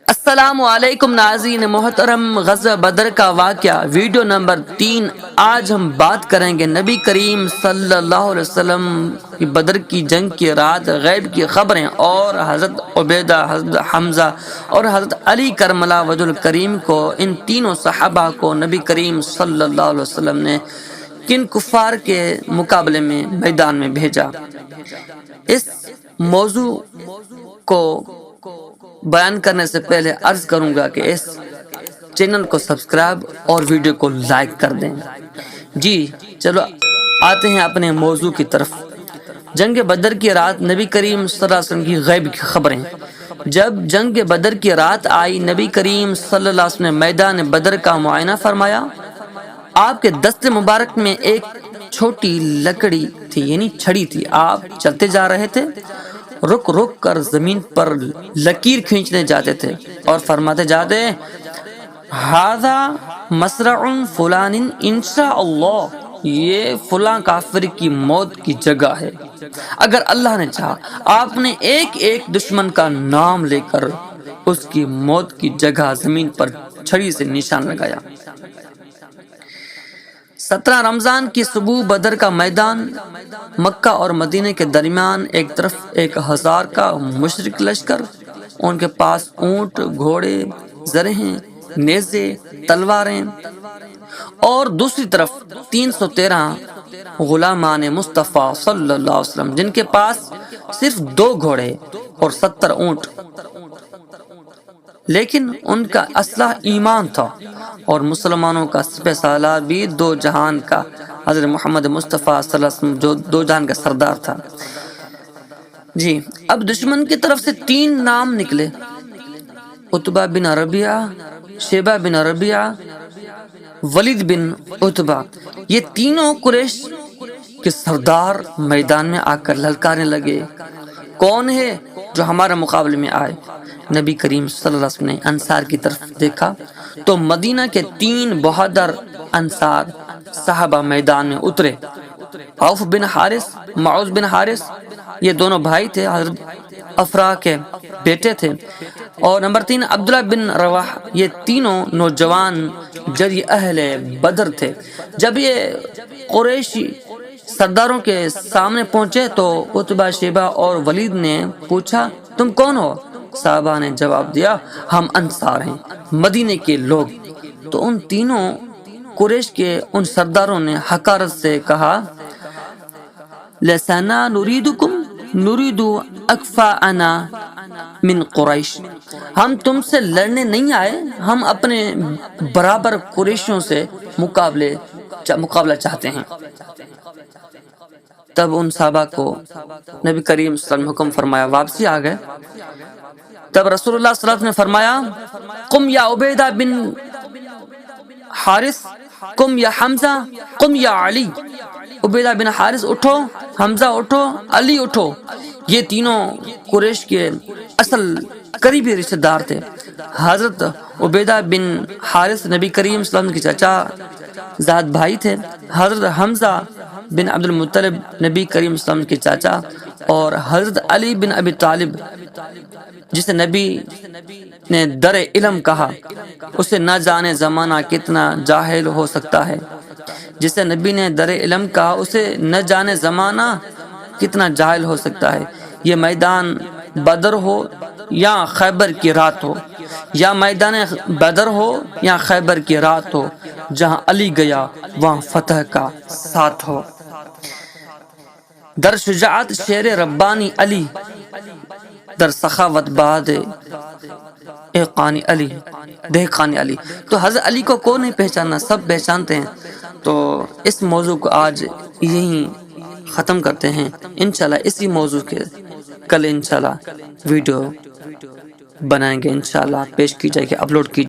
السلام علیکم ناظرین محترم، غزوہ بدر کا واقعہ ویڈیو نمبر 3۔ آج ہم بات کریں گے نبی کریم صلی اللہ علیہ وسلم کی بدر کی جنگ کی رات، غیب کی خبریں اور حضرت عبیدہ، حضرت حمزہ اور حضرت علی کرم اللہ وجہ الکریم کو، ان تینوں صحابہ کو نبی کریم صلی اللہ علیہ وسلم نے کن کفار کے مقابلے میں میدان میں بھیجا۔ اس موضوع کو بیان کرنے سے پہلے عرض کروں گا کہ اس چینل کو سبسکرائب اور ویڈیو کو لائک کر دیں۔ جی چلو آتے ہیں اپنے موضوع کی طرف۔ جنگ بدر کی رات، نبی کریم صلی اللہ علیہ وسلم کی غیب کی خبریں۔ جب جنگ بدر کی رات آئی، نبی کریم صلی اللہ علیہ وسلم نے میدان بدر کا معائنہ فرمایا۔ آپ کے دست مبارک میں ایک چھوٹی لکڑی تھی، یعنی چھڑی تھی۔ آپ چلتے جا رہے تھے، رک رک کر زمین پر لکیر کھینچنے جاتے تھے اور فرماتے جاتے، ھذا مصرع فلان انشاءاللہ، یہ فلاں کافر کی موت کی جگہ ہے اگر اللہ نے چاہا۔ آپ نے ایک ایک دشمن کا نام لے کر اس کی موت کی جگہ زمین پر چھڑی سے نشان لگایا۔ 17 رمضان کی صبح بدر کا میدان، مکہ اور مدینہ کے درمیان، ایک طرف 1000 کا مشرک لشکر، ان کے پاس اونٹ، گھوڑے، زرہیں، نیزے، تلواریں، اور دوسری طرف 313 غلامان مصطفیٰ صلی اللہ علیہ وسلم، جن کے پاس صرف 2 گھوڑے اور 70 اونٹ، لیکن ان کا اسلحہ ایمان تھا، اور مسلمانوں کا سپہ سالار بھی 2 جہان کا حضرت محمد مصطفیٰ صلی اللہ علیہ وسلم، جو 2 جہان کا سردار تھا۔ جی اب دشمن کی طرف سے 3 نام نکلے، عتبہ بن ربیعہ، شیبہ بن ربیعہ، ولید بن عتبہ۔ یہ تینوں قریش کے سردار میدان میں آ کر للکارنے لگے، کون ہے جو ہمارے مقابلے میں آئے؟ نبی کریم صلی اللہ علیہ وسلم نے انصار کی طرف دیکھا تو مدینہ کے 3 بہادر انصار صحابہ میدان میں اترے۔ عوف بن حارث، معوذ بن حارث، یہ دونوں بھائی تھے، حضرت افرا کے بیٹے تھے، اور نمبر 3 عبداللہ بن رواح۔ یہ تینوں نوجوان جری اہل بدر تھے۔ جب یہ قریشی سرداروں کے سامنے پہنچے تو عتبہ، شیبہ اور ولید نے پوچھا، تم کون ہو؟ صحابہ نے جواب دیا، ہم انصار ہیں، مدینے کے لوگ۔ تو ان تینوں قریش کے ان سرداروں نے حقارت سے کہا، لسنا نریدکم نرید اکفاءنا من قریش، ہم تم سے لڑنے نہیں آئے، ہم اپنے برابر قریشیوں سے مقابلہ چاہتے ہیں۔ تب ان صحابہ کو نبی کریم صلی اللہ علیہ وسلم حکم فرمایا، واپسی آ گئے۔ تب رسول اللہ صلی اللہ علیہ وسلم نے فرمایا، قم یا عبیدہ بن حارث، قم یا حمزہ، قم یا علی۔ عبیدہ بن حارث اٹھو، حمزہ اٹھو، علی اٹھو۔ یہ تینوں قریش کے اصل قریبی رشتہ دار تھے۔ حضرت عبیدہ بن حارث نبی کریم صلی اللہ علیہ وسلم کے چچا زاد بھائی تھے۔ حضرت حمزہ بن عبد المطلب نبی کریم صلی اللہ علیہ وسلم کے چاچا، اور حضرت علی بن ابی طالب، جسے نبی نے در علم کہا، اسے نہ جانے زمانہ کتنا جاہل ہو سکتا ہے۔ جسے نبی نے در علم کہا، اسے نہ جانے زمانہ کتنا جاہل ہو سکتا ہے۔ یہ میدان بدر ہو یا خیبر کی رات ہو، یا میدان بدر ہو یا خیبر کی رات ہو، جہاں علی گیا وہاں فتح کا ساتھ ہو۔ در شجاعت شیر ربانی علی، در سخاوت باد دہقانی علی۔ تو حضرت علی کو کون نہیں پہچاننا، سب پہچانتے ہیں۔ تو اس موضوع کو آج یہیں ختم کرتے ہیں، انشاءاللہ اسی موضوع کے کل انشاءاللہ ویڈیو بنائیں گے، انشاءاللہ پیش کی جائے گی، اپلوڈ کی